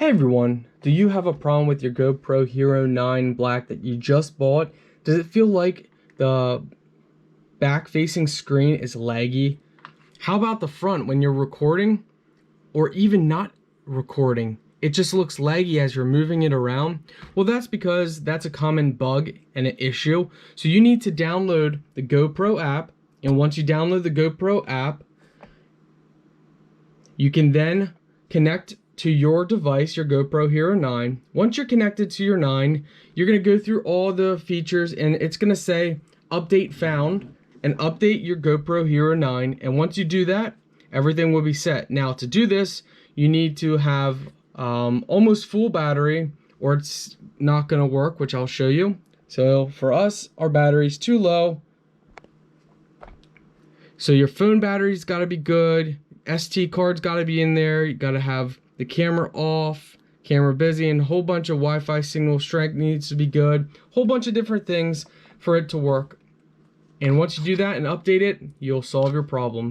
Hey everyone, do you have a problem with your GoPro Hero 9 Black that you just bought? Does it feel like the back-facing screen is laggy? How about the front when you're recording or even not recording? It just looks laggy as you're moving it around. Well, that's because that's a common bug and an issue. So you need to download the GoPro app, and once you download the GoPro app, you can then connect to your device, your GoPro Hero 9. Once you're connected to your 9, you're going to go through all the features and it's going to say update found and update your GoPro Hero 9. And once you do that, everything will be set. Now to do this, you need to have almost full battery or it's not going to work, which I'll show you. So for us, our battery's too low. So your phone battery's got to be good. SD card's got to be in there. You got to have the camera off, camera busy, and a whole bunch of Wi-Fi signal strength needs to be good. Whole bunch of different things for it to work. And once you do that and update it, you'll solve your problem.